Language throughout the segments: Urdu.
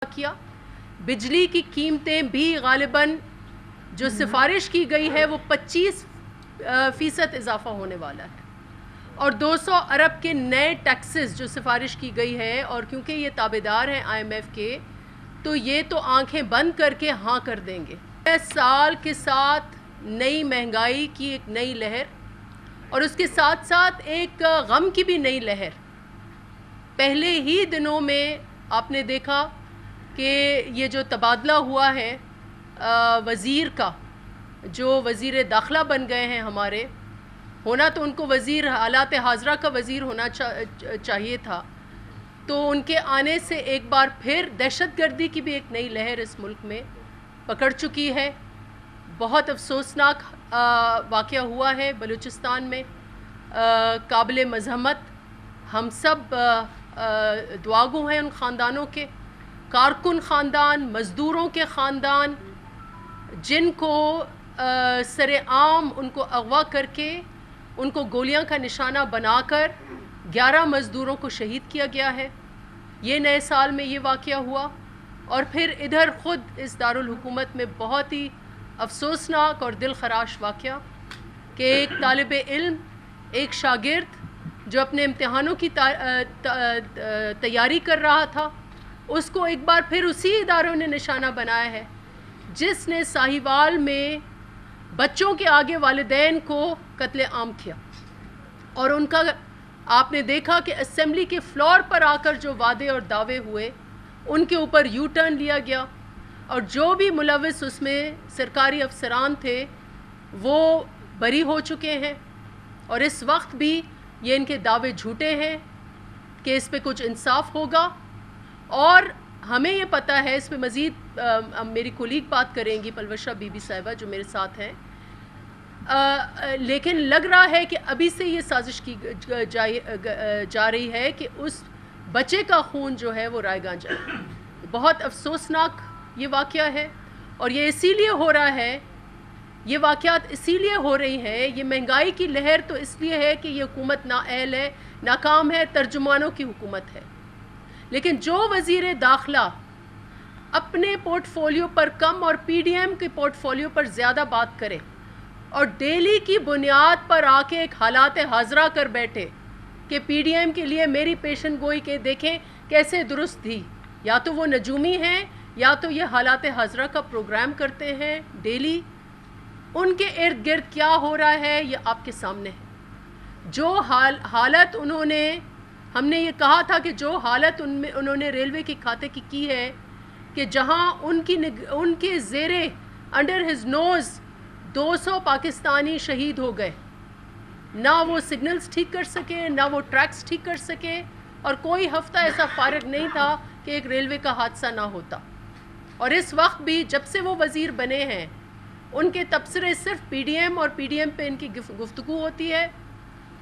کیا بجلی کی قیمتیں بھی غالباً جو سفارش کی گئی ہے وہ 25% اضافہ ہونے والا ہے، اور 200 ارب کے نئے ٹیکسز جو سفارش کی گئی ہے، اور کیونکہ یہ تابعدار ہیں IMF کے تو یہ تو آنکھیں بند کر کے ہاں کر دیں گے۔ سال کے ساتھ نئی مہنگائی کی ایک نئی لہر، اور اس کے ساتھ ساتھ ایک غم کی بھی نئی لہر۔ پہلے ہی دنوں میں آپ نے دیکھا کہ یہ جو تبادلہ ہوا ہے وزیر کا، جو وزیر داخلہ بن گئے ہیں ہمارے، ہونا تو ان کو وزیر حالات حاضرہ کا وزیر ہونا چاہیے تھا، تو ان کے آنے سے ایک بار پھر دہشت گردی کی بھی ایک نئی لہر اس ملک میں پکڑ چکی ہے۔ بہت افسوسناک واقعہ ہوا ہے بلوچستان میں، قابل مذمت۔ ہم سب دعاگو ہیں ان خاندانوں کے، کارکن خاندان، مزدوروں کے خاندان، جن کو سر عام ان کو اغوا کر کے ان کو گولیاں کا نشانہ بنا کر 11 مزدوروں کو شہید کیا گیا ہے۔ یہ نئے سال میں یہ واقعہ ہوا، اور پھر ادھر خود اس دارالحکومت میں بہت ہی افسوسناک اور دل خراش واقعہ کہ ایک طالب علم، ایک شاگرد جو اپنے امتحانوں کی تیاری کر رہا تھا، اس کو ایک بار پھر اسی اداروں نے نشانہ بنایا ہے جس نے ساہیوال میں بچوں کے آگے والدین کو قتل عام کیا، اور ان کا آپ نے دیکھا کہ اسمبلی کے فلور پر آ کر جو وعدے اور دعوے ہوئے ان کے اوپر یو ٹرن لیا گیا، اور جو بھی ملوث اس میں سرکاری افسران تھے وہ بری ہو چکے ہیں، اور اس وقت بھی یہ ان کے دعوے جھوٹے ہیں کہ اس پہ کچھ انصاف ہوگا۔ اور ہمیں یہ پتہ ہے، اس پہ مزید میری کولیگ بات کریں گی، پلوشہ بی بی صاحبہ جو میرے ساتھ ہیں، لیکن لگ رہا ہے کہ ابھی سے یہ سازش کی جا رہی ہے کہ اس بچے کا خون جو ہے وہ رائے گاں جائے۔ بہت افسوسناک یہ واقعہ ہے، اور یہ اسی لیے ہو رہا ہے، یہ واقعات اسی لیے ہو رہی ہیں، یہ مہنگائی کی لہر تو اس لیے ہے کہ یہ حکومت نااہل ہے، ناکام ہے، ترجمانوں کی حکومت ہے۔ لیکن جو وزیر داخلہ اپنے پورٹ فولیو پر کم اور پی ڈی ایم کے پورٹ فولیو پر زیادہ بات کرے، اور ڈیلی کی بنیاد پر آ کے ایک حالات حاضرہ کر بیٹھے کہ پی ڈی ایم کے لیے میری پیشن گوئی کے دیکھیں کیسے درست تھی، یا تو وہ نجومی ہیں یا تو یہ حالات حاضرہ کا پروگرام کرتے ہیں ڈیلی۔ ان کے ارد گرد کیا ہو رہا ہے یہ آپ کے سامنے ہے۔ جو حالت ہم نے یہ کہا تھا کہ جو حالت انہوں نے ریلوے کے کھاتے کی ہے کہ جہاں ان کے زیر انڈر ہز نوز 200 پاکستانی شہید ہو گئے، نہ وہ سگنلز ٹھیک کر سکے، نہ وہ ٹریکس ٹھیک کر سکے، اور کوئی ہفتہ ایسا فارغ نہیں تھا کہ ایک ریلوے کا حادثہ نہ ہوتا۔ اور اس وقت بھی جب سے وہ وزیر بنے ہیں ان کے تبصرے صرف پی ڈی ایم اور پی ڈی ایم پہ ان کی گفتگو ہوتی ہے،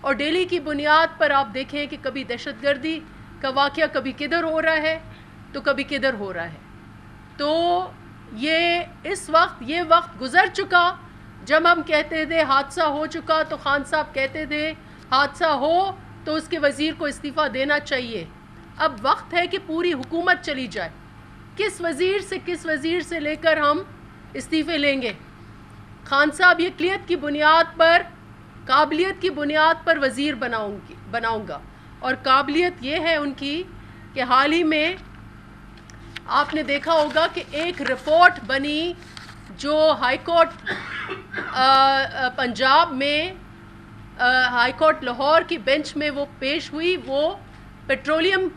اور ڈیلی کی بنیاد پر آپ دیکھیں کہ کبھی دہشت گردی کا واقعہ کبھی کدھر ہو رہا ہے تو کبھی کدھر ہو رہا ہے۔ تو یہ وقت گزر چکا جب ہم کہتے تھے حادثہ ہو چکا تو خان صاحب کہتے تھے حادثہ ہو تو اس کے وزیر کو استعفیٰ دینا چاہیے۔ اب وقت ہے کہ پوری حکومت چلی جائے، کس وزیر سے لے کر ہم استعفے لیں گے؟ خان صاحب یہ قابلیت کی بنیاد پر وزیر بناؤں گا، اور قابلیت یہ ہے ان کی کہ حال ہی میں آپ نے دیکھا ہوگا کہ ایک رپورٹ بنی جو ہائی کورٹ پنجاب میں ہائی کورٹ لاہور کی بینچ میں وہ پیش ہوئی، وہ پیٹرولیم،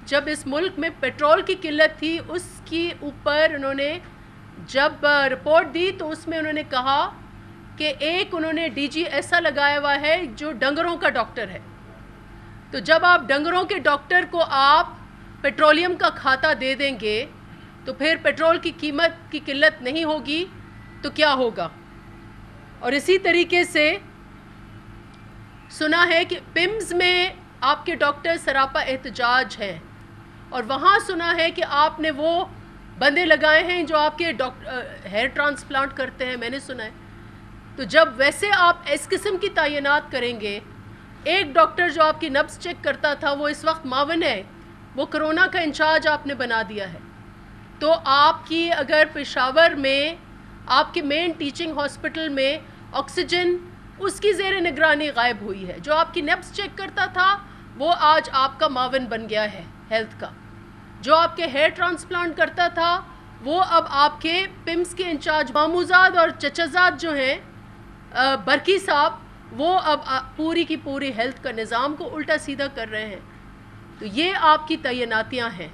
جب اس ملک میں پیٹرول کی قلت تھی اس کی اوپر انہوں نے جب رپورٹ دی تو اس میں انہوں نے کہا کہ ایک انہوں نے ڈی جی ایسا لگایا ہوا ہے جو ڈنگروں کا ڈاکٹر ہے۔ تو جب آپ ڈنگروں کے ڈاکٹر کو آپ پیٹرولیم کا کھاتا دے دیں گے تو پھر پیٹرول کی قیمت کی قلت نہیں ہوگی تو کیا ہوگا؟ اور اسی طریقے سے سنا ہے کہ پمز میں آپ کے ڈاکٹر سراپا احتجاج ہیں، اور وہاں سنا ہے کہ آپ نے وہ بندے لگائے ہیں جو آپ کے ہیئر ٹرانسپلانٹ کرتے ہیں، میں نے سنا ہے۔ تو جب ویسے آپ اس قسم کی تعینات کریں گے، ایک ڈاکٹر جو آپ کی نبض چیک کرتا تھا وہ اس وقت معاون ہے، وہ کرونا کا انچارج آپ نے بنا دیا ہے۔ تو آپ کی اگر پشاور میں آپ کے مین ٹیچنگ ہاسپٹل میں آکسیجن اس کی زیر نگرانی غائب ہوئی ہے، جو آپ کی نیبس چیک کرتا تھا وہ آج آپ کا معاون بن گیا ہے ہیلتھ کا، جو آپ کے ہیئر ٹرانسپلانٹ کرتا تھا وہ اب آپ کے پمس کے انچارج ماموزاد اور چچزاد جو ہیں برکی صاحب، وہ اب پوری کی پوری ہیلتھ کا نظام کو الٹا سیدھا کر رہے ہیں. تو یہ آپ کی تعیناتیاں ہیں.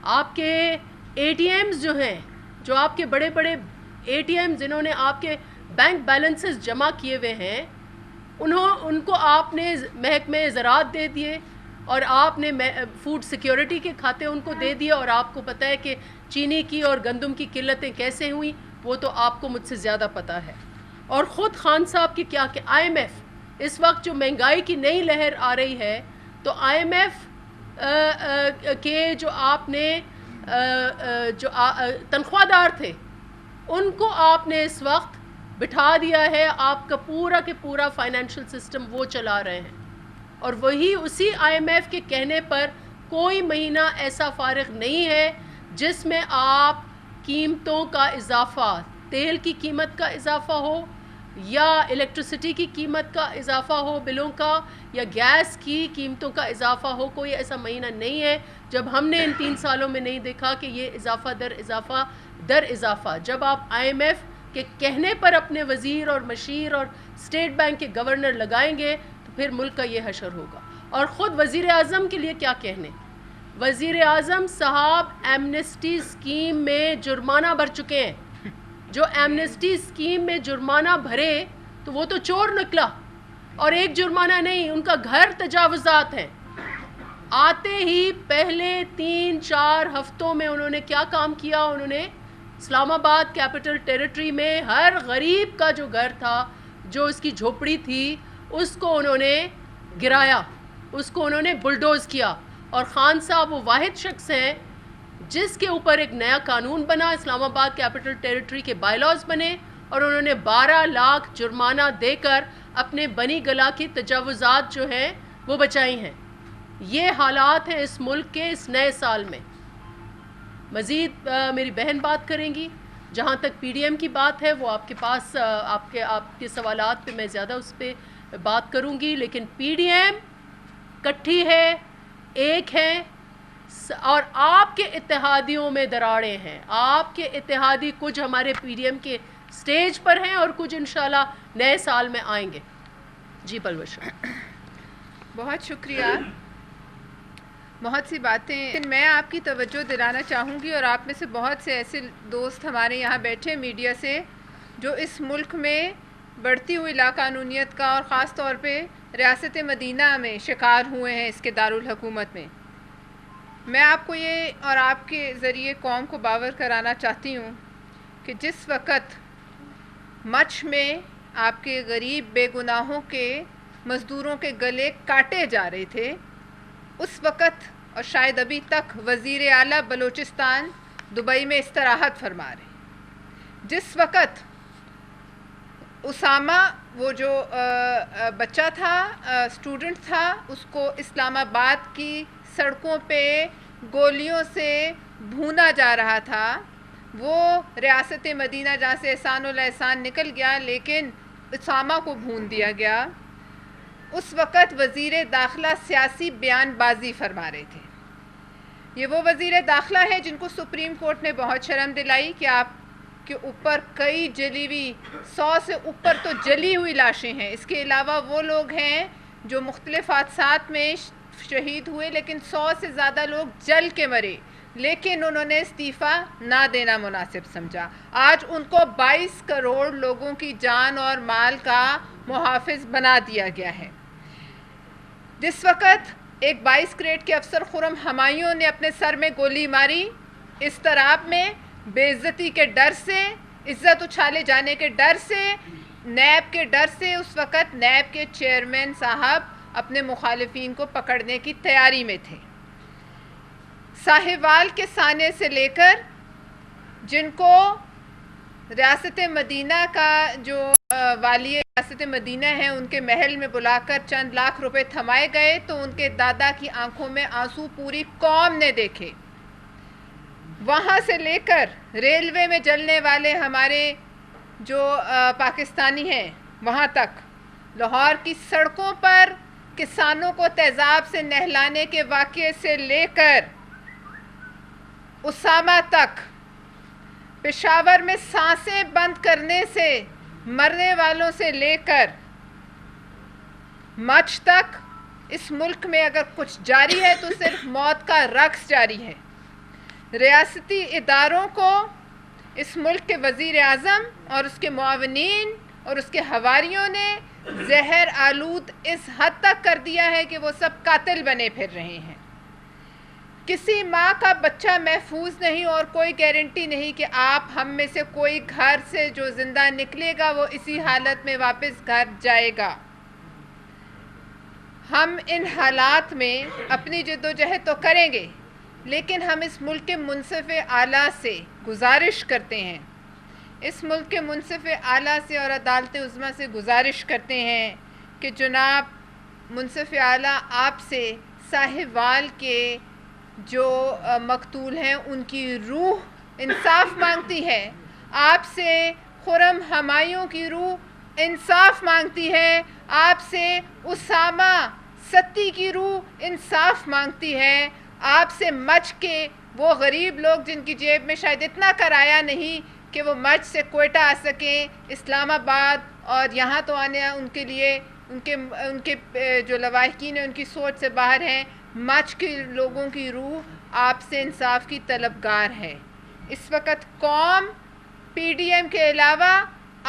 آپ کے اے ٹی ایمز جو ہیں، جو آپ کے بڑے بڑے اے ٹی ایم جنہوں نے آپ کے بینک بیلنسز جمع کیے ہوئے ہیں، ان کو آپ نے محکمہ زراعت دے دیے اور آپ نے فوڈ سیکیورٹی کے کھاتے ان کو دے دیے، اور آپ کو پتہ ہے کہ چینی کی اور گندم کی قلتیں کیسے ہوئیں، وہ تو آپ کو مجھ سے زیادہ پتہ ہے. اور خود خان صاحب کی کیا کہ آئی ایم ایف اس وقت جو مہنگائی کی نئی لہر آ رہی ہے، تو آئی ایم ایف کے جو آپ نے جو تنخواہ دار تھے ان کو آپ نے اس وقت بٹھا دیا ہے، آپ کا پورا کے پورا فائنینشیل سسٹم وہ چلا رہے ہیں، اور وہی اسی آئی ایم ایف کے کہنے پر کوئی مہینہ ایسا فارغ نہیں ہے جس میں آپ قیمتوں کا اضافہ، تیل کی قیمت کا اضافہ ہو یا الیکٹرسٹی کی قیمت کا اضافہ ہو بلوں کا، یا گیس کی قیمتوں کا اضافہ ہو، کوئی ایسا مہینہ نہیں ہے جب ہم نے ان 3 سالوں میں نہیں دیکھا کہ یہ اضافہ در اضافہ. جب آپ آئی ایم ایف کے کہنے پر اپنے وزیر اور مشیر اور اسٹیٹ بینک کے گورنر لگائیں گے تو پھر ملک کا یہ حشر ہوگا. اور خود وزیر اعظم کے لیے کیا کہنے، وزیر اعظم صاحب ایمنسٹی اسکیم میں جرمانہ بھر چکے ہیں. جو ایمنسٹی اسکیم میں جرمانہ بھرے تو وہ تو چور نکلا، اور ایک جرمانہ نہیں، ان کا گھر تجاوزات ہیں. آتے ہی پہلے 3-4 ہفتوں میں انہوں نے کیا کام کیا، انہوں نے اسلام آباد کیپٹل ٹیریٹری میں ہر غریب کا جو گھر تھا، جو اس کی جھوپڑی تھی، اس کو انہوں نے گرایا، اس کو انہوں نے بلڈوز کیا. اور خان صاحب وہ واحد شخص ہیں جس کے اوپر ایک نیا قانون بنا، اسلام آباد کیپٹل ٹیریٹری کے بائی لاز بنے، اور انہوں نے 12 لاکھ جرمانہ دے کر اپنے بنی گلا کی تجاوزات جو ہیں وہ بچائی ہیں. یہ حالات ہیں اس ملک کے اس نئے سال میں. مزید میری بہن بات کریں گی. جہاں تک پی ڈی ایم کی بات ہے وہ آپ کے پاس آپ کے سوالات پہ میں زیادہ اس پہ بات کروں گی، لیکن پی ڈی ایم کٹھی ہے، ایک ہے، اور آپ کے اتحادیوں میں دراڑیں ہیں. آپ کے اتحادی کچھ ہمارے پی ڈی ایم کے سٹیج پر ہیں اور کچھ انشاءاللہ نئے سال میں آئیں گے. جی پلوشا، بہت شکریہ. بہت سی باتیں لیکن میں آپ کی توجہ دلانا چاہوں گی، اور آپ میں سے بہت سے ایسے دوست ہمارے یہاں بیٹھے میڈیا سے جو اس ملک میں بڑھتی ہوئی لاقانونیت کا اور خاص طور پہ ریاست مدینہ میں شکار ہوئے ہیں اس کے دارالحکومت میں. میں آپ کو یہ اور آپ کے ذریعے قوم کو باور کرانا چاہتی ہوں کہ جس وقت مچھ میں آپ کے غریب بے گناہوں کے مزدوروں کے گلے کاٹے جا رہے تھے، اس وقت اور شاید ابھی تک وزیر اعلیٰ بلوچستان دبئی میں استراحت فرما رہے. جس وقت اسامہ وہ جو بچہ تھا، اسٹوڈنٹ تھا، اس کو اسلام آباد کی سڑکوں پہ گولیوں سے بھونا جا رہا تھا، وہ ریاست مدینہ جہاں سے احسان الاحسان نکل گیا لیکن اسامہ کو بھون دیا گیا. اس وقت وزیر داخلہ سیاسی بیان بازی فرما رہے تھے. یہ وہ وزیر داخلہ ہے جن کو سپریم کورٹ نے بہت شرم دلائی کہ آپ کے اوپر کئی جلی ہوئی 100 سے اوپر تو جلی ہوئی لاشیں ہیں. اس کے علاوہ وہ لوگ ہیں جو مختلف حادثات میں شہید ہوئے، لیکن 100 سے زیادہ لوگ جل کے مرے، لیکن انہوں نے استعفیٰ نہ دینا مناسب سمجھا. آج ان کو 22 کروڑ لوگوں کی جان اور مال کا محافظ بنا دیا گیا ہے. جس وقت ایک 22 گریڈ کے افسر خرم ہمایوں نے اپنے سر میں گولی ماری، اضطراب میں، بے عزتی کے ڈر سے، عزت اچھالے جانے کے ڈر سے، نیب کے ڈر سے، اس وقت نیب کے چیئرمین صاحب اپنے مخالفین کو پکڑنے کی تیاری میں تھے. ساہیوال کے سانے سے لے کر جن کو ریاست مدینہ کا جو والی ریاست مدینہ ہیں ان کے محل میں بلا کر چند لاکھ روپے تھمائے گئے تو ان کے دادا کی آنکھوں میں آنسو پوری قوم نے دیکھے. وہاں سے لے کر ریلوے میں جلنے والے ہمارے جو پاکستانی ہیں وہاں تک، لاہور کی سڑکوں پر کسانوں کو تیزاب سے نہلانے کے واقعے سے لے کر اسامہ تک، پشاور میں سانسیں بند کرنے سے مرنے والوں سے لے کر مچھ تک، اس ملک میں اگر کچھ جاری ہے تو صرف موت کا رقص جاری ہے۔ ریاستی اداروں کو اس ملک کے وزیر اعظم اور اس کے معاونین اور اس کے حواریوں نے زہر آلود اس حد تک کر دیا ہے کہ وہ سب قاتل بنے پھر رہے ہیں۔ کسی ماں کا بچہ محفوظ نہیں اور کوئی گارنٹی نہیں کہ آپ ہم میں سے کوئی گھر سے جو زندہ نکلے گا وہ اسی حالت میں واپس گھر جائے گا۔ ہم ان حالات میں اپنی جدوجہد تو کریں گے، لیکن ہم اس ملک کے منصف اعلیٰ سے گزارش کرتے ہیں، اس ملک کے منصف اعلیٰ سے اور عدالت عظمیٰ سے گزارش کرتے ہیں کہ جناب منصف اعلیٰ آپ سے ساہیوال کے جو مقتول ہیں ان کی روح انصاف مانگتی ہے، آپ سے خرم ہمایوں کی روح انصاف مانگتی ہے، آپ سے اسامہ ستی کی روح انصاف مانگتی ہے، آپ سے مچھ کے وہ غریب لوگ جن کی جیب میں شاید اتنا کرایہ نہیں کہ وہ مچھ سے کوئٹہ آ سکیں، اسلام آباد اور یہاں تو آنے ان کے لیے ان کے جو لواحقین ہیں ان کی سوچ سے باہر ہیں۔ مچھ کے لوگوں کی روح آپ سے انصاف کی طلبگار ہے۔ اس وقت قوم پی ڈی ایم کے علاوہ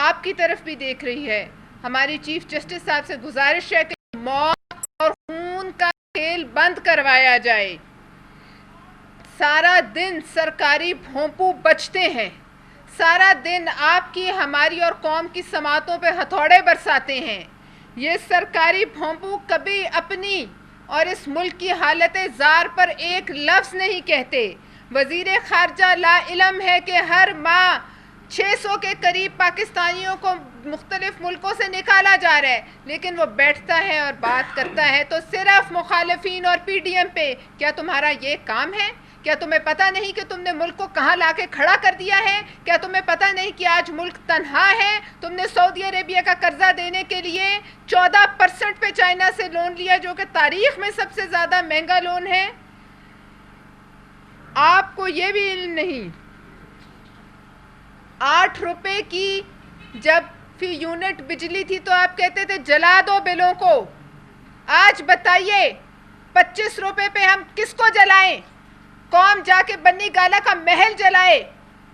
آپ کی طرف بھی دیکھ رہی ہے۔ ہماری چیف جسٹس صاحب سے گزارش ہے کہ موت اور خون کا کھیل بند کروایا جائے۔ سارا دن سرکاری بھونپو بچتے ہیں، سارا دن آپ کی ہماری اور قوم کی سماعتوں پہ ہتھوڑے برساتے ہیں۔ یہ سرکاری بھونپو کبھی اپنی اور اس ملک کی حالت زار پر ایک لفظ نہیں کہتے۔ وزیر خارجہ لا علم ہے کہ ہر ماہ 600 کے قریب پاکستانیوں کو مختلف ملکوں سے نکالا جا رہا ہے، لیکن وہ بیٹھتا ہے اور بات کرتا ہے تو صرف مخالفین اور پی ڈی ایم پہ۔ کیا تمہارا یہ کام ہے؟ کیا تمہیں پتہ نہیں کہ تم نے ملک کو کہاں لا کے کھڑا کر دیا ہے؟ کیا تمہیں پتہ نہیں کہ آج ملک تنہا ہے؟ تم نے سعودی عربیہ کا قرضہ دینے کے لیے 14% پہ چائنا سے لون لیا، جو کہ تاریخ میں سب سے زیادہ مہنگا لون ہے۔ آپ کو یہ بھی علم نہیں، 8 روپے کی جب فی یونٹ بجلی تھی تو آپ کہتے تھے جلا دو بلوں کو۔ آج بتائیے 25 روپے پہ ہم کس کو جلائیں؟ قوم جا کے بنی گالا کا محل جلائے،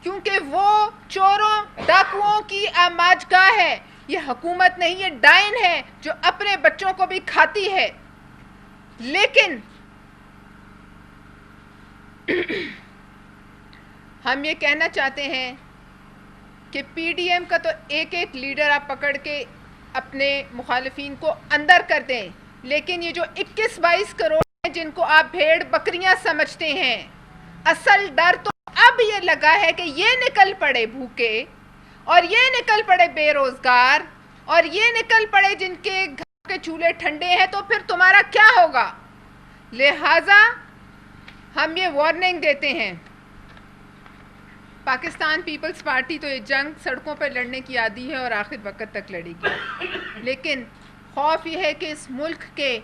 کیونکہ وہ چوروں ڈاکوؤں کی آماجگاہ ہے۔ یہ حکومت نہیں، یہ ڈائن ہے جو اپنے بچوں کو بھی کھاتی ہے۔ لیکن ہم یہ کہنا چاہتے ہیں کہ پی ڈی ایم کا تو ایک ایک لیڈر آپ پکڑ کے اپنے مخالفین کو اندر کر دیں، لیکن یہ جو 21-22 کروڑ ہیں جن کو آپ بھیڑ بکریاں سمجھتے ہیں، اصل ڈر تو اب یہ لگا ہے کہ یہ نکل پڑے بھوکے اور یہ نکل پڑے بے روزگار اور یہ نکل پڑے جن کے گھر کے چولہے ٹھنڈے ہیں، تو پھر تمہارا کیا ہوگا؟ لہٰذا ہم یہ وارننگ دیتے ہیں، پاکستان پیپلز پارٹی تو یہ جنگ سڑکوں پر لڑنے کی عادی ہے اور آخر وقت تک لڑے گی، لیکن خوف یہ ہے کہ اس ملک کے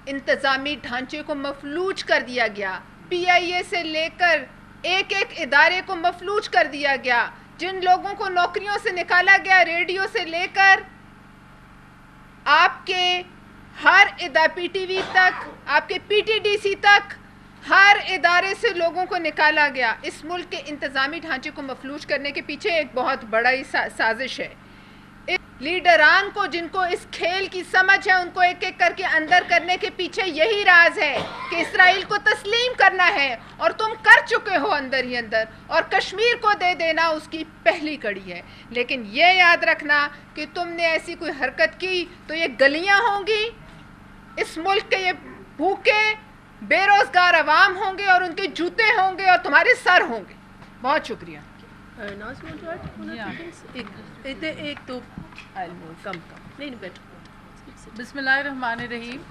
انتظامی ڈھانچے کو مفلوج کر دیا گیا، پی آئی اے سے لے کر ایک ایک ادارے کو مفلوج کر دیا گیا، جن لوگوں کو نوکریوں سے نکالا گیا، ریڈیو سے لے کر آپ کے ہر پی ٹی وی تک، آپ کے پی ٹی ڈی سی تک، ہر ادارے سے لوگوں کو نکالا گیا۔ اس ملک کے انتظامی ڈھانچے کو مفلوج کرنے کے پیچھے ایک بہت بڑا ہی سازش ہے۔ لیڈران کو جن کو اس کھیل کی سمجھ ہے، ان کو ایک ایک کر کے اندر کرنے کے پیچھے یہی راز ہے کہ اسرائیل کو تسلیم کرنا ہے، اور تم کر چکے ہو اندر ہی اندر، اور کشمیر کو دے دینا اس کی پہلی کڑی ہے۔ لیکن یہ یاد رکھنا کہ تم نے ایسی کوئی حرکت کی تو یہ گلیاں ہوں گی، اس ملک کے یہ بھوکے بے روزگار عوام ہوں گے اور ان کے جوتے ہوں گے اور تمہارے سر ہوں گے۔ بہت شکریہ۔ ایک تو کم نہیں بسم اللہ الرحمن الرحیم۔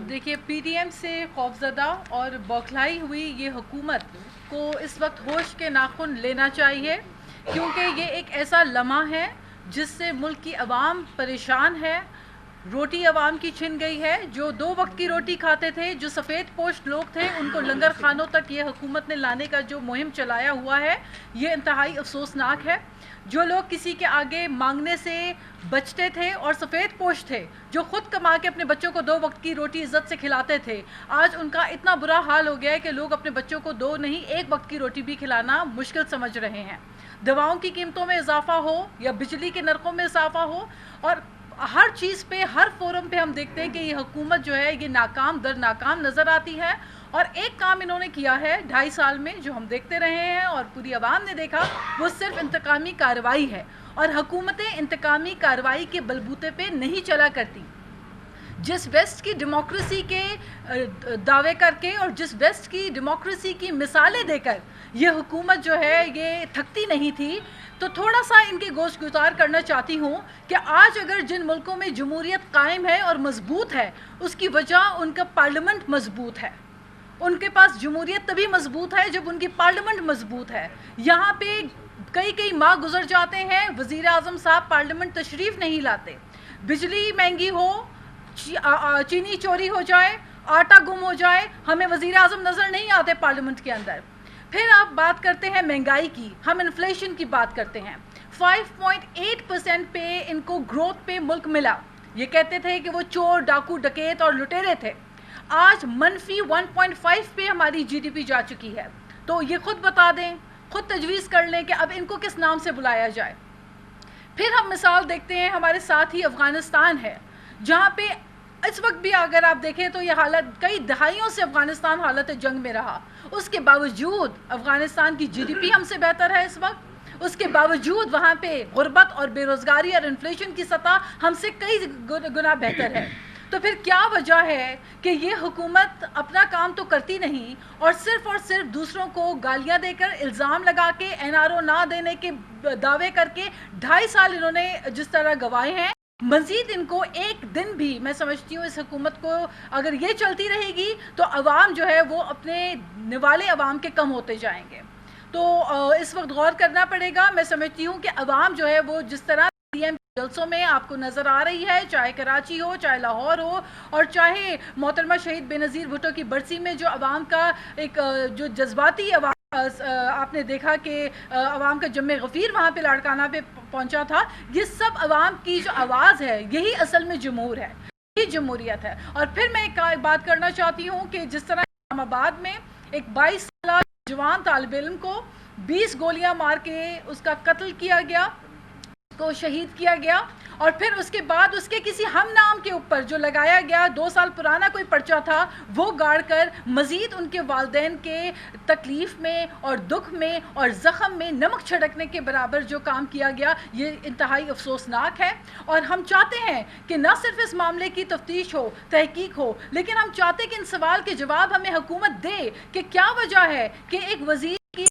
دیکھیے، پی ڈی ایم سے خوفزدہ اور بوکھلائی ہوئی یہ حکومت کو اس وقت ہوش کے ناخن لینا چاہیے، کیونکہ یہ ایک ایسا لمحہ ہے جس سے ملک کی عوام پریشان ہے. روٹی عوام کی چھن گئی ہے. جو 2 وقت کی روٹی کھاتے تھے، جو سفید پوش لوگ تھے، ان کو لنگر خانوں تک یہ حکومت نے لانے کا جو مہم چلایا ہوا ہے، یہ انتہائی افسوسناک ہے. جو لوگ کسی کے آگے مانگنے سے بچتے تھے اور سفید پوش تھے، جو خود کما کے اپنے بچوں کو 2 وقت کی روٹی عزت سے کھلاتے تھے، آج ان کا اتنا برا حال ہو گیا ہے کہ لوگ اپنے بچوں کو 2 نہیں 1 وقت کی روٹی بھی کھلانا مشکل سمجھ رہے ہیں. دواؤں کی قیمتوں میں اضافہ ہو یا بجلی کے نرخوں میں اضافہ ہو، اور ہر چیز پہ، ہر فورم پہ ہم دیکھتے ہیں کہ یہ حکومت جو ہے یہ ناکام در ناکام نظر آتی ہے. اور ایک کام انہوں نے کیا ہے 2.5 سال میں، جو ہم دیکھتے رہے ہیں اور پوری عوام نے دیکھا، وہ صرف انتقامی کارروائی ہے. اور حکومتیں انتقامی کارروائی کے بلبوتے پہ نہیں چلا کرتی. جس ویسٹ کی ڈیموکریسی کے دعوے کر کے اور جس ویسٹ کی ڈیموکریسی کی مثالیں دے کر یہ حکومت جو ہے یہ تھکتی نہیں تھی، تو تھوڑا سا ان کی گوش گزار کرنا چاہتی ہوں کہ آج اگر جن ملکوں میں جمہوریت قائم ہے اور مضبوط ہے، اس کی وجہ ان کا پارلیمنٹ مضبوط ہے. ان کے پاس جمہوریت تبھی مضبوط ہے جب ان کی پارلیمنٹ مضبوط ہے. یہاں پہ کئی ماہ گزر جاتے ہیں، وزیر اعظم صاحب پارلیمنٹ تشریف نہیں لاتے. بجلی مہنگی ہو، چینی چوری ہو جائے، آٹا گم ہو جائے، ہمیں وزیر اعظم نظر نہیں آتے پارلیمنٹ کے اندر. پھر آپ بات کرتے ہیں مہنگائی کی، ہم انفلیشن کی بات کرتے ہیں. 5.8% پہ ان کو گروتھ پہ ملک ملا. یہ کہتے تھے کہ وہ چور، ڈاکو، ڈکیت اور لٹیرے تھے. آج منفی 1.5 پہ ہماری جی ڈی پی جا چکی ہے. تو یہ خود بتا دیں، خود تجویز کر لیں کہ اب ان کو کس نام سے بلایا جائے. پھر ہم مثال دیکھتے ہیں، ہمارے ساتھ ہی افغانستان ہے، جہاں پہ اس وقت بھی اگر آپ دیکھیں تو یہ حالت کئی دہائیوں سے افغانستان حالت جنگ میں رہا. اس کے باوجود افغانستان کی جی ڈی پی ہم سے بہتر ہے اس وقت. اس کے باوجود وہاں پہ غربت اور بے روزگاری اور انفلیشن کی سطح ہم سے کئی گنا بہتر ہے. تو پھر کیا وجہ ہے کہ یہ حکومت اپنا کام تو کرتی نہیں اور صرف دوسروں کو گالیاں دے کر، الزام لگا کے، این آر او نہ دینے کے دعوے کر کے 2.5 سال انہوں نے جس طرح گوائے ہیں، مزید ان کو ایک دن بھی، میں سمجھتی ہوں اس حکومت کو اگر یہ چلتی رہے گی تو عوام جو ہے وہ اپنے نوالے عوام کے کم ہوتے جائیں گے. تو اس وقت غور کرنا پڑے گا. میں سمجھتی ہوں کہ عوام جو ہے وہ جس طرح پی ایم جلسوں میں آپ کو نظر آ رہی ہے، چاہے کراچی ہو، چاہے لاہور ہو، اور چاہے محترمہ شہید بے نظیر بھٹو کی برسی میں جو عوام کا ایک جو جذباتی عوام آپ نے دیکھا کہ عوام کا جمع غفیر وہاں پہ لاڑکانہ پہ پہنچا تھا. یہ سب عوام کی جو آواز ہے، یہی اصل میں جمہور ہے، یہی جمہوریت ہے. اور پھر میں ایک بات کرنا چاہتی ہوں کہ جس طرح اسلام آباد میں ایک 22 سالہ جوان طالب علم کو 20 گولیاں مار کے اس کا قتل کیا گیا، کو شہید کیا گیا، اور پھر اس کے بعد اس کے کسی ہم نام کے اوپر جو لگایا گیا 2 سال پرانا کوئی پرچہ تھا، وہ گاڑ کر مزید ان کے والدین کے تکلیف میں اور دکھ میں اور زخم میں نمک چھڑکنے کے برابر جو کام کیا گیا، یہ انتہائی افسوسناک ہے. اور ہم چاہتے ہیں کہ نہ صرف اس معاملے کی تفتیش ہو، تحقیق ہو، لیکن ہم چاہتے ہیں کہ ان سوال کے جواب ہمیں حکومت دے کہ کیا وجہ ہے کہ ایک وزیر کی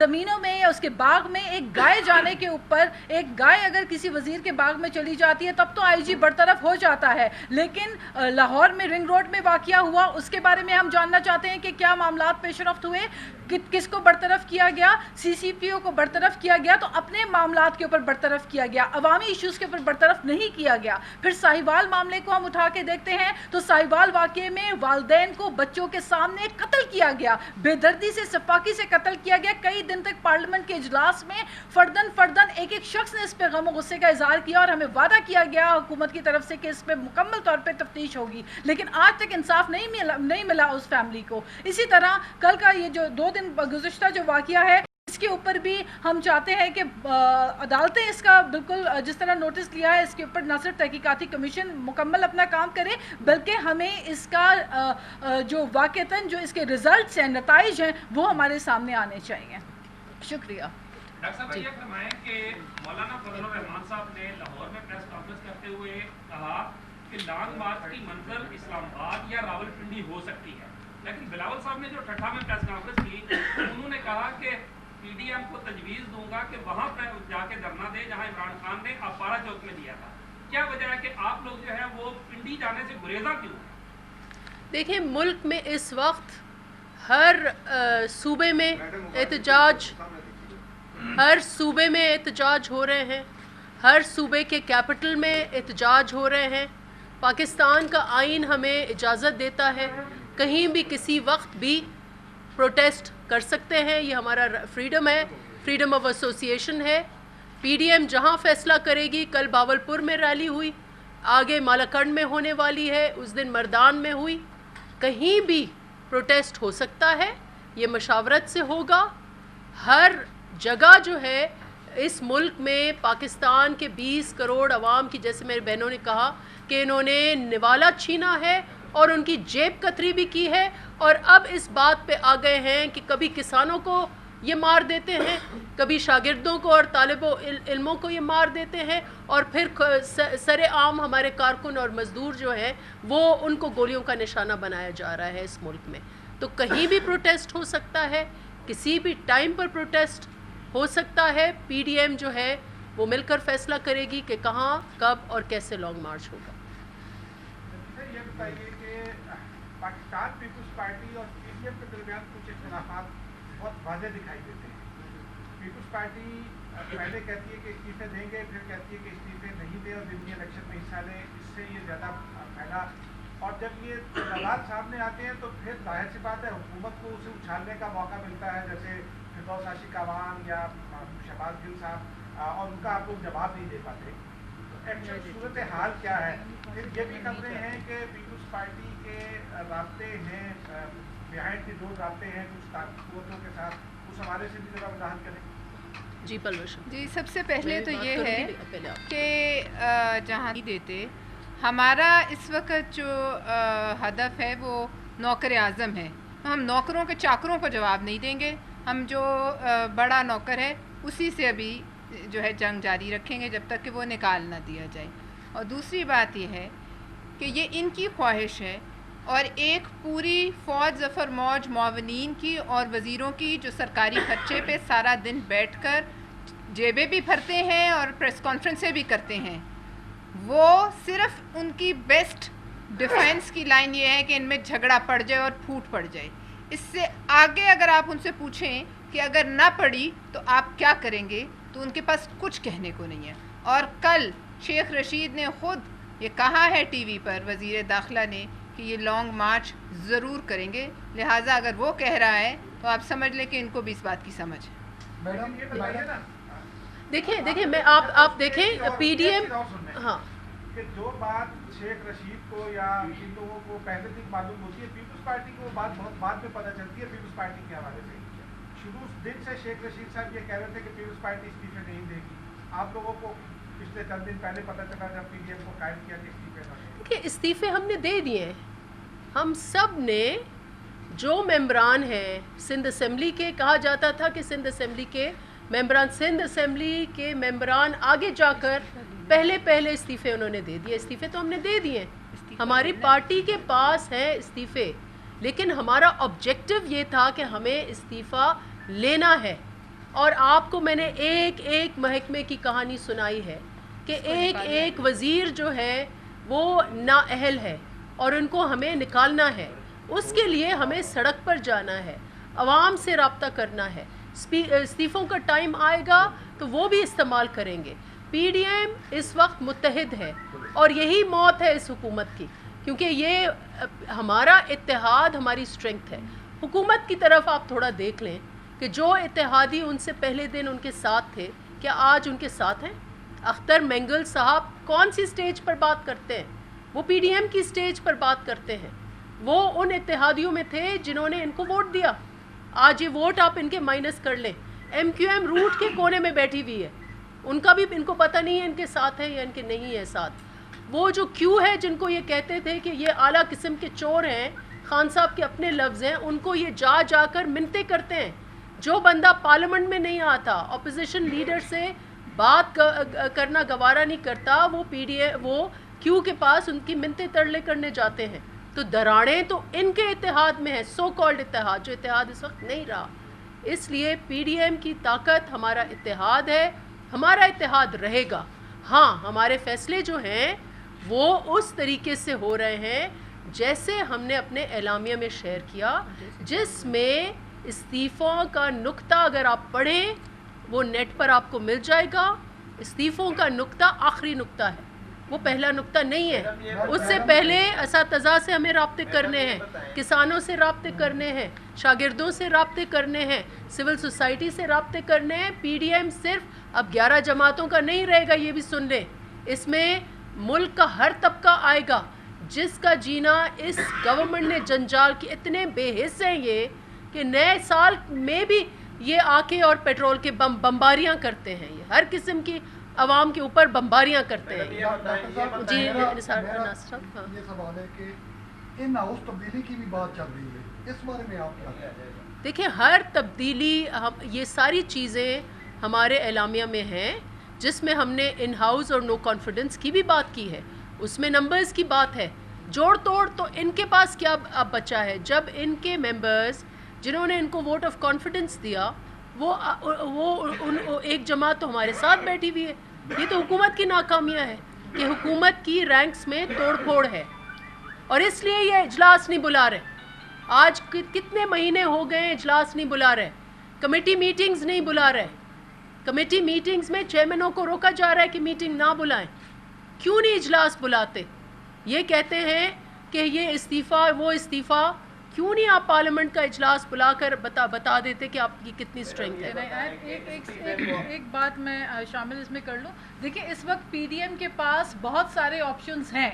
زمینوں میں یا اس کے باغ میں ایک گائے جانے کے اوپر، ایک گائے اگر کسی وزیر کے باغ میں چلی جاتی ہے تب تو آئی جی برطرف ہو جاتا ہے، لیکن لاہور میں رنگ روڈ میں واقعہ ہوا، اس کے بارے میں ہم جاننا چاہتے ہیں کہ کیا معاملات پیش رفت ہوئے، کس کو برطرف کیا گیا، سی سی پی او کو برطرف کیا گیا تو اپنے معاملات کے اوپر برطرف کیا گیا، عوامی ایشوز کے اوپر برطرف نہیں کیا گیا. پھر ساہیوال معاملے کو ہم اٹھا کے دیکھتے ہیں تو ساہیوال واقعے میں والدین کو بچوں کے سامنے قتل کیا گیا، بے دردی سے، سفاکی سے قتل کیا گیا. کئی دن تک پارلیمنٹ کے اجلاس میں فردن ایک شخص نے اس پہ غم و غصے کا اظہار کیا اور ہمیں وعدہ کیا گیا حکومت کی طرف سے کہ اس پہ مکمل طور پہ تفتیش ہوگی، لیکن آج تک انصاف نہیں ملا اس فیملی کو. اسی طرح کل کا یہ جو 2 دن گزشتہ جو واقعہ ہے، اس کے اوپر بھی ہم چاہتے ہیں کہ عدالتیں اس کا بالکل جس طرح نوٹس لیا ہے، اس کے اوپر نہ صرف تحقیقاتی کمیشن مکمل اپنا کام کرے، بلکہ ہمیں اس کا جو واقعتاً جو اس کے ریزلٹس ہیں، نتائج ہیں، وہ ہمارے سامنے آنے چاہیے. شکریہ. ڈاکٹر صاحب یہ فرمائیں کہ مولانا فضل الرحمان صاحب نے لاہور میں پریس کانفرنس کرتے ہوئے کہا کہ لانگ مارچ کی منزل اسلام آباد یا راولپنڈی ہو سکتی ہے، لیکن بلاول صاحب نے جو ٹھٹھا میں پریس کانفرنس کی، انہوں نے کہا کہ پی ڈی ایم کو تجویز دوں گا کہ وہاں پر جا کے دھرنا دے جہاں عمران خان نے اپارا چوک میں دیا تھا. کیا وجہ ہے کہ آپ لوگ جو ہے وہ پنڈی جانے سے گریزاں کیوں؟ دیکھیں، ملک میں اس وقت ہر صوبے میں احتجاج ہو رہے ہیں، ہر صوبے کے کیپٹل میں احتجاج ہو رہے ہیں. پاکستان کا آئین ہمیں اجازت دیتا ہے کہیں بھی کسی وقت بھی پروٹیسٹ کر سکتے ہیں، یہ ہمارا فریڈم ہے، فریڈم آف ایسوسیشن ہے. پی ڈی ایم جہاں فیصلہ کرے گی، کل باولپور میں ریلی ہوئی، آگے مالاکنڈ میں ہونے والی ہے، اس دن مردان میں ہوئی، کہیں بھی پروٹیسٹ ہو سکتا ہے، یہ مشاورت سے ہوگا. ہر جگہ جو ہے اس ملک میں پاکستان کے 20 کروڑ عوام کی، جیسے میری بہنوں نے کہا کہ انہوں نے نوالا چھینا ہے اور ان کی جیب کتری بھی کی ہے، اور اب اس بات پہ آ گئے ہیں کہ کبھی کسانوں کو یہ مار دیتے ہیں، کبھی شاگردوں کو اور طالب علموں کو یہ مار دیتے ہیں، اور پھر سر عام ہمارے کارکن اور مزدور جو ہیں وہ ان کو گولیوں کا نشانہ بنایا جا رہا ہے اس ملک میں. تو کہیں بھی پروٹیسٹ ہو سکتا ہے، کسی بھی ٹائم پر پروٹیسٹ ہو سکتا ہے. پی ڈی ایم جو ہے وہ مل کر فیصلہ کرے گی کہ کہاں، کب اور کیسے لانگ مارچ ہوگا. یہ بتائیے کہ پاکستان پیپلز پارٹی اور پی ڈی ایم کے درمیان کچھ اختلافات بہت واضح دکھائی دیتے ہیں. پیپلز پارٹی پہلے کہتی ہے کہ استعفے دیں گے، پھر کہتی ہے کہ استعفے نہیں دیں اور ضمنی الیکشن میں حصہ لیں. اس سے یہ زیادہ پھیلا، اور جب یہ تضادات سامنے آتے ہیں تو پھر ظاہر سی بات ہے حکومت کو اسے اچھالنے کا موقع ملتا ہے، جیسے فردوس عاشق عوان یا شہباز گل صاحب، اور ان کا آپ لوگ جواب نہیں دے پاتے. ایکچوئل صورت حال کیا ہے؟ پھر یہ بھی خبریں ہیں کہ پیپلز پارٹی کے رابطے ہیں، بیہائنڈ دی ڈور رابطے ہیں کچھ قوتوں کے ساتھ، اس حوالے سے بھی ذرا وضاحت کریں. جی پلوش جی، سب سے پہلے تو یہ ہے کہ جہاں نہیں دیتے، ہمارا اس وقت جو ہدف ہے وہ نوکر اعظم ہے. ہم نوکروں کے چاکروں کو جواب نہیں دیں گے. ہم جو بڑا نوکر ہے اسی سے ابھی جو ہے جنگ جاری رکھیں گے جب تک کہ وہ نکال نہ دیا جائے. اور دوسری بات یہ ہے کہ یہ ان کی خواہش ہے، اور ایک پوری فوج ظفر موج معاونین کی اور وزیروں کی جو سرکاری خرچے پہ سارا دن بیٹھ کر جیبیں بھی بھرتے ہیں اور پریس کانفرنسیں بھی کرتے ہیں، وہ صرف ان کی بیسٹ ڈیفینس کی لائن یہ ہے کہ ان میں جھگڑا پڑ جائے اور پھوٹ پڑ جائے. اس سے آگے اگر آپ ان سے پوچھیں کہ اگر نہ پڑی تو آپ کیا کریں گے، تو ان کے پاس کچھ کہنے کو نہیں ہے. اور کل شیخ رشید نے خود یہ کہا ہے ٹی وی پر، وزیر داخلہ نے، کہ یہ لانگ مارچ ضرور کریں گے. لہٰذا اگر وہ کہہ رہا ہے تو آپ سمجھ لیں کہ ان کو بھی اس بات کی سمجھ ہے. میڈم یہ بتائیے نا، دیکھیں میں آپ دیکھیں پی ڈی ایم، ہاں، کہ جو بات شیخ رشید کو یا ان لوگوں کو پہلے دن معلوم ہوتی ہے، پیپلز پارٹی کو وہ بات بہت بعد میں پتہ چلتی ہے. پیپلز پارٹی کے حوالے سے شروع دن سے شیخ رشید صاحب یہ کہہ رہے تھے کہ پیپلز پارٹی استعفے نہیں دے گی. آپ لوگوں کو پچھلے چند دن پہلے پتہ چلا جب پی ڈی ایم کو قائم کیا کہ استعفے نہ دیں. کہ استعفے ہم نے دے دیے ہیں. ہم سب نے، جو ممبران ہیں سندھ اسمبلی کے، کہا جاتا تھا کہ سندھ اسمبلی کے ممبران، سندھ اسمبلی کے ممبران آگے جا کر پہلے استعفے انہوں نے دے دیے. استعفے تو ہم نے دے دیے، ہماری پارٹی کے پاس ہیں استعفے، لیکن ہمارا آبجیکٹو یہ تھا کہ ہمیں استعفیٰ لینا ہے. اور آپ کو میں نے ایک محکمے کی کہانی سنائی ہے کہ ایک وزیر جو ہے وہ نااہل ہے اور ان کو ہمیں نکالنا ہے. اس کے لیے ہمیں سڑک پر جانا ہے، عوام سے رابطہ کرنا ہے. استعفوں کا ٹائم آئے گا تو وہ بھی استعمال کریں گے. پی ڈی ایم اس وقت متحد ہے اور یہی موت ہے اس حکومت کی، کیونکہ یہ ہمارا اتحاد ہماری اسٹرینگتھ ہے. حکومت کی طرف آپ تھوڑا دیکھ لیں کہ جو اتحادی ان سے پہلے دن ان کے ساتھ تھے، کیا آج ان کے ساتھ ہیں؟ اختر مینگل صاحب کون سی سٹیج پر بات کرتے ہیں؟ وہ پی ڈی ایم کی سٹیج پر بات کرتے ہیں. وہ ان اتحادیوں میں تھے جنہوں نے ان کو ووٹ دیا. آج یہ ووٹ آپ ان کے مائنس کر لیں. ایم کیو ایم روٹ کے کونے میں بیٹھی ہوئی ہے، ان کا بھی ان کو پتہ نہیں ہے ان کے ساتھ ہے یا ان کے نہیں ہے ساتھ. وہ جو کیو ہے جن کو یہ کہتے تھے کہ یہ اعلیٰ قسم کے چور ہیں، خان صاحب کے اپنے لفظ ہیں، ان کو یہ جا کر منتیں کرتے ہیں. جو بندہ پارلیمنٹ میں نہیں آتا، اپوزیشن لیڈر سے بات کرنا گوارا نہیں کرتا، وہ وہ کیو کے پاس ان کی منتیں ترلے کرنے جاتے ہیں. تو دراڑیں تو ان کے اتحاد میں ہے، سو کالڈ اتحاد، جو اتحاد اس وقت نہیں رہا. اس لیے پی ڈی ایم کی طاقت ہمارا اتحاد ہے، ہمارا اتحاد رہے گا. ہاں، ہمارے فیصلے جو ہیں وہ اس طریقے سے ہو رہے ہیں جیسے ہم نے اپنے اعلامیہ میں شیئر کیا، جس میں استعفوں کا نقطہ اگر آپ پڑھیں وہ نیٹ پر آپ کو مل جائے گا. استعفوں کا نقطہ آخری نقطہ ہے، وہ پہلا نقطہ نہیں ہے. اس سے پہلے اساتذہ سے ہمیں رابطے کرنے ہیں، کسانوں سے رابطے کرنے ہیں، شاگردوں سے رابطے کرنے ہیں، سول سوسائٹی سے رابطے کرنے ہیں. پی ڈی ایم صرف اب 11 جماعتوں کا نہیں رہے گا، یہ بھی سن لیں. اس میں ملک کا ہر طبقہ آئے گا جس کا جینا اس گورنمنٹ نے جنجال کے اتنے بے حس ہیں یہ کہ نئے سال میں بھی یہ آ کے اور پیٹرول کے بمباریاں کرتے ہیں. یہ ہر قسم کی عوام کے اوپر بمباریاں کرتے ہیں. جی یہ سوال ہے کہ ان ہاؤس تبدیلی کی بھی بات چل رہی ہے، اس بارے میں آپ کیا کہتے ہیں؟ دیکھیں، ہر تبدیلی یہ ساری چیزیں ہمارے اعلامیہ میں ہیں، جس میں ہم نے ان ہاؤس اور نو کانفیڈنس کی بھی بات کی ہے. اس میں نمبرز کی بات ہے. جوڑ توڑ تو ان کے پاس کیا اب بچا ہے؟ جب ان کے ممبرز جنہوں نے ان کو ووٹ آف کانفیڈنس دیا وہ ایک جماعت تو ہمارے ساتھ بیٹھی ہوئی ہے. یہ تو حکومت کی ناکامیاں ہے کہ حکومت کی رینکس میں توڑ پھوڑ ہے، اور اس لیے یہ اجلاس نہیں بلا رہے. آج کتنے مہینے ہو گئے اجلاس نہیں بلا رہے، کمیٹی میٹنگز نہیں بلا رہے. کمیٹی میٹنگز میں چیئرمینوں کو روکا جا رہا ہے کہ میٹنگ نہ بلائیں. کیوں نہیں اجلاس بلاتے؟ یہ کہتے ہیں کہ یہ استعفیٰ وہ استعفیٰ. کیوں نہیں آپ پارلیمنٹ کا اجلاس بلا کر بتا دیتے کہ آپ کی کتنی اسٹرینگتھ ہے؟ ایک بات میں شامل اس میں کر لوں. دیکھیں، اس وقت پی ڈی ایم کے پاس بہت سارے آپشنز ہیں.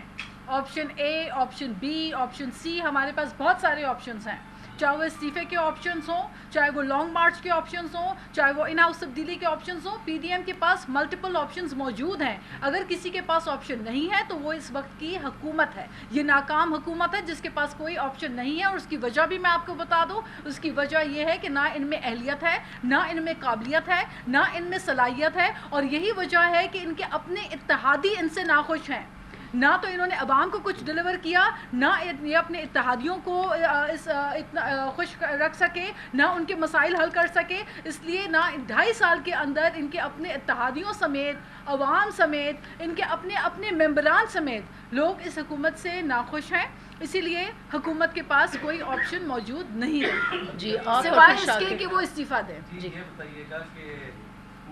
آپشن اے، آپشن بی، آپشن سی، ہمارے پاس بہت سارے آپشنز ہیں. چاہے وہ استعفے کے آپشنز ہوں، چاہے وہ لانگ مارچ کے آپشنز ہوں، چاہے وہ ان ہاؤس تبدیلی کے آپشنز ہوں. پی ڈی ایم کے پاس ملٹیپل آپشنز موجود ہیں. اگر کسی کے پاس آپشن نہیں ہے تو وہ اس وقت کی حکومت ہے. یہ ناکام حکومت ہے جس کے پاس کوئی آپشن نہیں ہے. اور اس کی وجہ بھی میں آپ کو بتا دوں، اس کی وجہ یہ ہے کہ نہ ان میں اہلیت ہے، نہ ان میں قابلیت ہے، نہ ان میں صلاحیت ہے. اور یہی وجہ ہے کہ ان کے اپنے اتحادی ان سے ناخوش ہیں. نہ تو انہوں نے عوام کو کچھ ڈلیور کیا، نہ یہ اپنے اتحادیوں کو اتنا خوش رکھ سکے، نہ ان کے مسائل حل کر سکے. اس لیے نہ 2.5 سال کے اندر ان کے اپنے اتحادیوں سمیت، عوام سمیت، ان کے اپنے ممبران سمیت لوگ اس حکومت سے ناخوش ہیں. اسی لیے حکومت کے پاس کوئی آپشن موجود نہیں ہے جی سوائے اس کے کہ وہ استعفیٰ دیں. جی یہ بتائیے گا کہ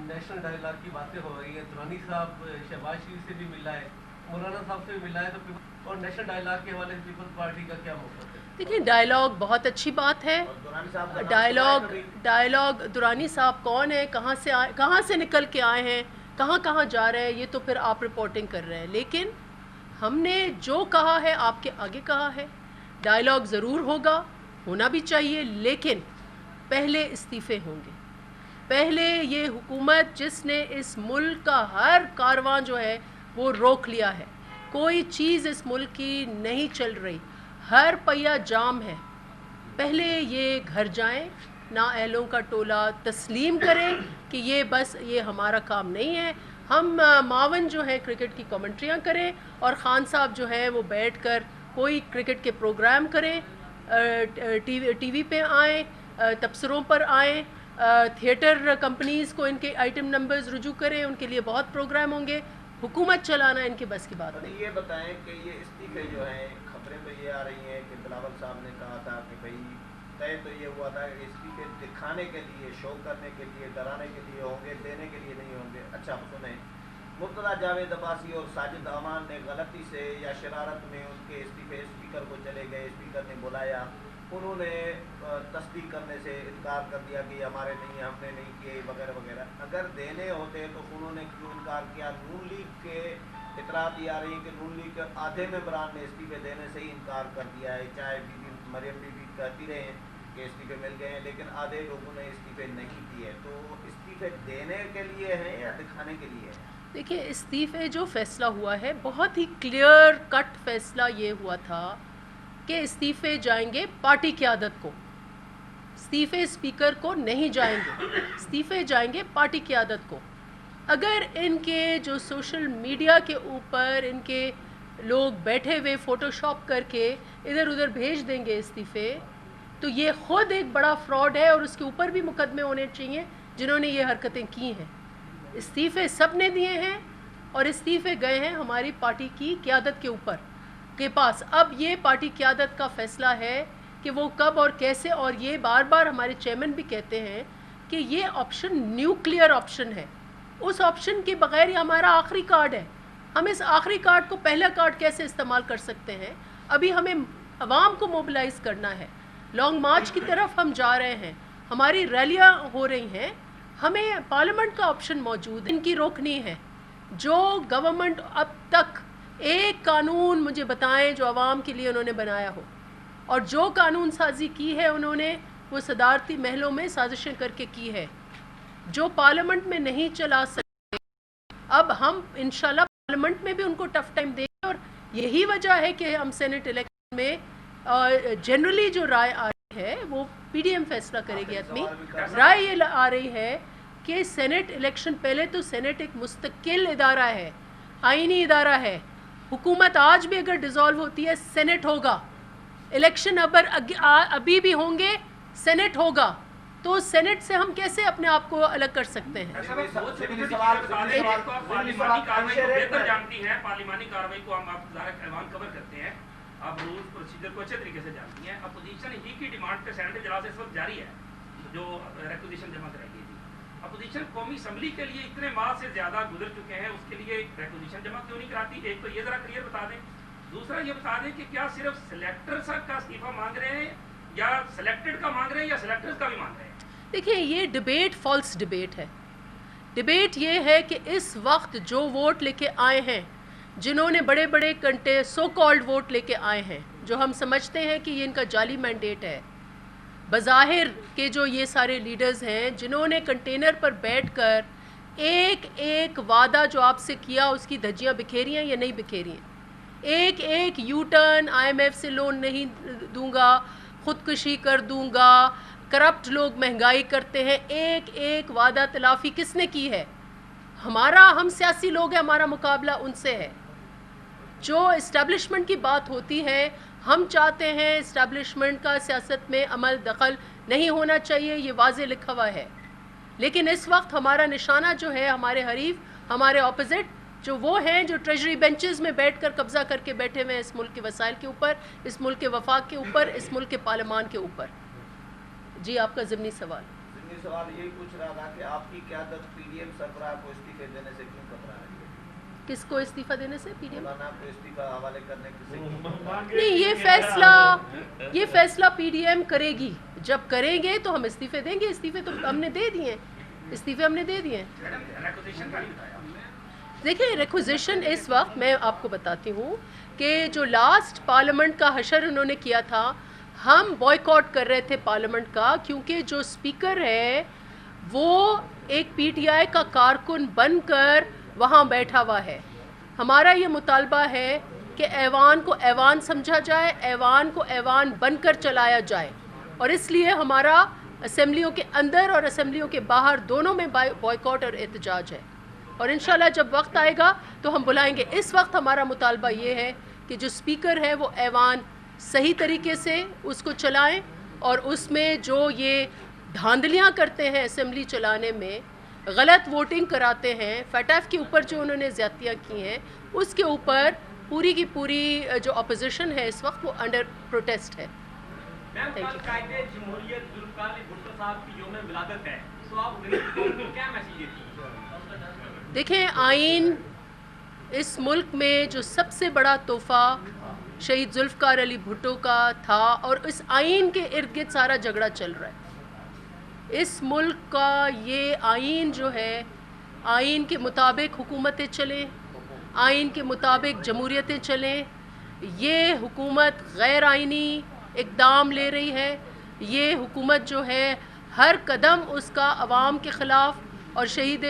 نیشنل ڈائیلاگ کی باتیں ہو رہی ہیں، درانی صاحب شہباز شریف سے بھی ملا ہے، مولانا صاحب سے بھی ملا ہے، تو اور نیشنل ڈائیلاگ کے حوالے سے پیپلز پارٹی کا کیا موقف ہے؟ دیکھیں، ڈائیلاگ بہت اچھی بات ہے. ڈائیلاگ درانی صاحب کون ہے، کہاں سے نکل کے آئے ہیں، کہاں جا رہے ہیں، یہ تو پھر آپ رپورٹنگ کر رہے ہیں. لیکن ہم نے جو کہا ہے آپ کے آگے کہا ہے. ڈائیلاگ ضرور ہوگا، ہونا بھی چاہیے، لیکن پہلے استعفے ہوں گے. پہلے یہ حکومت جس نے اس ملک کا ہر کارواں جو ہے وہ روک لیا ہے، کوئی چیز اس ملک کی نہیں چل رہی، ہر پہیہ جام ہے. پہلے یہ گھر جائیں، نااہلوں کا ٹولہ تسلیم کریں کہ یہ ہمارا کام نہیں ہے. ہم معاون جو ہے کرکٹ کی کمنٹریاں کریں، اور خان صاحب جو ہے وہ بیٹھ کر کوئی کرکٹ کے پروگرام کریں، ٹی وی پہ آئیں، تبصروں پر آئیں، تھیٹر کمپنیز کو ان کے آئٹم نمبرز رجوع کریں، ان کے لیے بہت پروگرام ہوں گے. حکومت چلانا ان کے بس کی بات نہیں. یہ بتائیں کہ یہ استعفے جو ہیں، خبریں تو یہ آ رہی ہیں کہ بلاول صاحب نے کہا تھا کہ بھائی طے تو یہ ہوا تھا کہ استعفے دکھانے کے لیے، شو کرنے کے لیے، ڈرانے کے لیے ہوں گے، دینے کے لیے نہیں ہوں گے. اچھا سنیں، مرتضیٰ جاوید عباسی اور ساجد امان نے غلطی سے یا شرارت میں ان کے استعفے اسپیکر کو چلے گئے، اسپیکر نے بلایا، انہوں نے تصدیق کرنے سے انکار کر دیا کہ یہ ہمارے نہیں ہیں، ہم نے نہیں کیے وغیرہ وغیرہ. اگر دینے ہوتے تو انہوں نے کیوں انکار کیا؟ نون لیگ کے اطلاعات یہ آ رہی ہیں کہ نون لیگ کے آدھے ممبران نے استعفے دینے سے ہی انکار کر دیا ہے. چاہے مریم بی بی کہتی رہے ہیں کہ استعفے مل گئے ہیں، لیکن آدھے لوگوں نے استعفے نہیں دیے. تو استعفے دینے کے لیے ہیں یا دکھانے کے لیے ہیں؟ دیکھیے، استعفے جو فیصلہ ہوا ہے بہت ہی کلیئر کٹ فیصلہ یہ ہوا تھا کہ استعفے جائیں گے پارٹی قیادت کو، استعفے اسپیکر کو نہیں جائیں گے، استعفے جائیں گے پارٹی قیادت کو. اگر ان کے جو سوشل میڈیا کے اوپر ان کے لوگ بیٹھے ہوئے فوٹو شاپ کر کے ادھر ادھر بھیج دیں گے استعفے، تو یہ خود ایک بڑا فراڈ ہے، اور اس کے اوپر بھی مقدمے ہونے چاہیے جنہوں نے یہ حرکتیں کی ہیں. استعفے سب نے دیے ہیں، اور استعفے گئے ہیں ہماری پارٹی کی قیادت کے اوپر. کے پاس اب یہ پارٹی قیادت کا فیصلہ ہے کہ وہ کب اور کیسے، اور یہ بار بار ہمارے چیئرمین بھی کہتے ہیں کہ یہ آپشن نیوکلیئر آپشن ہے، اس آپشن کے بغیر یہ ہمارا آخری کارڈ ہے. ہم اس آخری کارڈ کو پہلا کارڈ کیسے استعمال کر سکتے ہیں؟ ابھی ہمیں عوام کو موبلائز کرنا ہے، لانگ مارچ کی طرف ہم جا رہے ہیں، ہماری ریلیاں ہو رہی ہیں، ہمیں پارلیمنٹ کا آپشن موجود ہے، ان کی روکنی ہے. جو گورنمنٹ اب تک ایک قانون مجھے بتائیں جو عوام کے لیے انہوں نے بنایا ہو، اور جو قانون سازی کی ہے انہوں نے وہ صدارتی محلوں میں سازشیں کر کے کی ہے، جو پارلیمنٹ میں نہیں چلا سکتے. اب ہم انشاءاللہ پارلیمنٹ میں بھی ان کو ٹف ٹائم دیں گے، اور یہی وجہ ہے کہ ہم سینٹ الیکشن میں جنرلی جو رائے آ رہی ہے وہ پی ڈی ایم فیصلہ کرے گی. اپنی رائے یہ آ رہی ہے کہ سینٹ الیکشن، پہلے تو سینٹ ایک مستقل ادارہ ہے، آئینی ادارہ ہے. حکومت آج بھی اگر ڈیزالو ہوتی ہے سینٹ ہوگا، الیکشن ابھی بھی ہوں گے سینٹ ہوگا، تو سینٹ سے ہم کیسے اپنے آپ کو الگ کر سکتے ہیں؟ پارلیمانی کاروائی کو ہم آپ ایوان کور کرتے ہیں، آپ رولز پروسیجر کو اچھے طریقے سے جانتی ہیں. اپوزیشن ہی کی ڈیمانڈ پہ سینٹ اجلاس اس وقت جاری ہے جو ریکوزیشن جمع کرائی گئی تھی. اپوزیشن قومی اسمبلی کے لیے اتنے ماہ سے زیادہ گزر چکے ہیں، اس کے لیے ریکوزیشن جمع کیوں نہیں کراتی؟ ایک تو یہ ذرا کلیئر بتا دیں. دوسرا یہ بتا دیں کہ کیا صرف سلیکٹر صاحب کا استعفیٰ مانگ رہے ہیں، یا سلیکٹڈ کا مانگ رہے ہیں، یا سلیکٹرز کا بھی مانگ رہے ہیں؟ دیکھیں یہ ڈبیٹ فالس ڈبیٹ ہے. ڈبیٹ یہ ہے کہ اس وقت جو ووٹ لے کے آئے ہیں، جنہوں نے بڑے بڑے سو کالڈ ووٹ لے کے آئے ہیں، جو ہم سمجھتے ہیں کہ یہ ان کا جعلی مینڈیٹ ہے، بظاہر کے جو یہ سارے لیڈرز ہیں جنہوں نے کنٹینر پر بیٹھ کر ایک ایک وعدہ جو آپ سے کیا اس کی دھجیاں بکھیری ہیں یا نہیں بکھیری ہیں، ایک ایک U turn, I M F سے لون نہیں دوں گا، خودکشی کر دوں گا، کرپٹ لوگ مہنگائی کرتے ہیں، ایک ایک وعدہ تلافی کس نے کی ہے؟ ہم سیاسی لوگ ہیں، ہمارا مقابلہ ان سے ہے. جو اسٹیبلشمنٹ کی بات ہوتی ہے، ہم چاہتے ہیں اسٹیبلشمنٹ کا سیاست میں عمل دخل نہیں ہونا چاہیے، یہ واضح لکھا ہوا ہے. لیکن اس وقت ہمارا نشانہ جو ہے، ہمارے حریف، ہمارے اپوزٹ جو وہ ہیں جو ٹریجری بینچز میں بیٹھ کر قبضہ کر کے بیٹھے ہوئے ہیں اس ملک کے وسائل کے اوپر، اس ملک کے وفاق کے اوپر، اس ملک کے پارلیمان کے اوپر. جی آپ کا ضمنی سوال. ضمنی سوال یہی پوچھ رہا تھا کہ آپ کی قیادت پی ڈی ایم سربراہ کو استعفے دینے سے کیوں گھبرا رہی ہے؟ کس کو استعفیٰ دینے سے؟ پی ڈی ایم مولانا کو استعفیٰ حوالے کرنے سے نہیں، یہ فیصلہ پی ڈی ایم کرے گی. جب کریں گے تو ہم استعفے دیں گے. استعفے تو ہم نے دے دیے ہیں. دیکھیں ریکوزیشن اس وقت میں آپ کو بتاتی ہوں کہ جو لاسٹ پارلیمنٹ کا حشر انہوں نے کیا تھا، ہم بوائیکاٹ کر رہے تھے پارلیمنٹ کا، کیونکہ جو اسپیکر ہے وہ ایک پی ٹی آئی کا کارکن بن کر وہاں بیٹھا ہوا ہے. ہمارا یہ مطالبہ ہے کہ ایوان کو ایوان سمجھا جائے، ایوان کو ایوان بن کر چلایا جائے، اور اس لیے ہمارا اسمبلیوں کے اندر اور اسمبلیوں کے باہر دونوں میں بوائیکاٹ اور احتجاج ہے. اور انشاءاللہ جب وقت آئے گا تو ہم بلائیں گے. اس وقت ہمارا مطالبہ یہ ہے کہ جو اسپیکر ہے وہ ایوان صحیح طریقے سے اس کو چلائیں، اور اس میں جو یہ دھاندلیاں کرتے ہیں اسمبلی چلانے میں، غلط ووٹنگ کراتے ہیں، فیٹیف کے اوپر جو انہوں نے زیادتیاں کی ہیں، اس کے اوپر پوری کی پوری جو اپوزیشن ہے اس وقت وہ انڈر پروٹیسٹ ہے. جمہوریت ذوالفقار علی بھٹو صاحب کی یوم ولادت ہے، تو آپ غریب قوم کو کیا میسیج دیتی ہیں؟ دیکھیں آئین اس ملک میں جو سب سے بڑا تحفہ شہید ذوالفقار علی بھٹو کا تھا، اور اس آئین کے ارد گرد سارا جھگڑا چل رہا ہے. اس ملک کا یہ آئین جو ہے، آئین کے مطابق حکومتیں چلیں، آئین کے مطابق جمہوریتیں چلیں. یہ حکومت غیر آئینی اقدام لے رہی ہے. یہ حکومت جو ہے ہر قدم اس کا عوام کے خلاف، اور شہید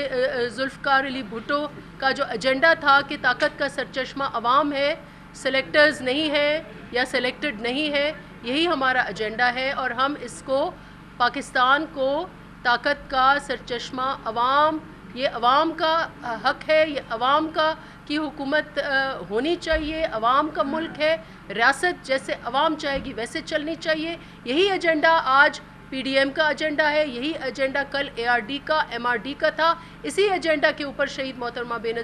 ذوالفقار علی بھٹو کا جو ایجنڈا تھا کہ طاقت کا سرچشمہ عوام ہے، سلیکٹرز نہیں ہے یا سلیکٹڈ نہیں ہے، یہی ہمارا ایجنڈا ہے. اور ہم اس کو پاکستان کو طاقت کا سرچشمہ عوام، یہ عوام کا حق ہے، یہ عوام کی حکومت ہونی چاہیے، عوام کا ملک ہے، ریاست جیسے عوام چاہے گی ویسے چلنی چاہیے. یہی ایجنڈا آج پی ڈی ایم کا ایجنڈا ہے، یہی ایجنڈا کل اے آر ڈی کا، ایم آر ڈی کا تھا. اسی ایجنڈا کے اوپر شہید محترمہ بے نظیر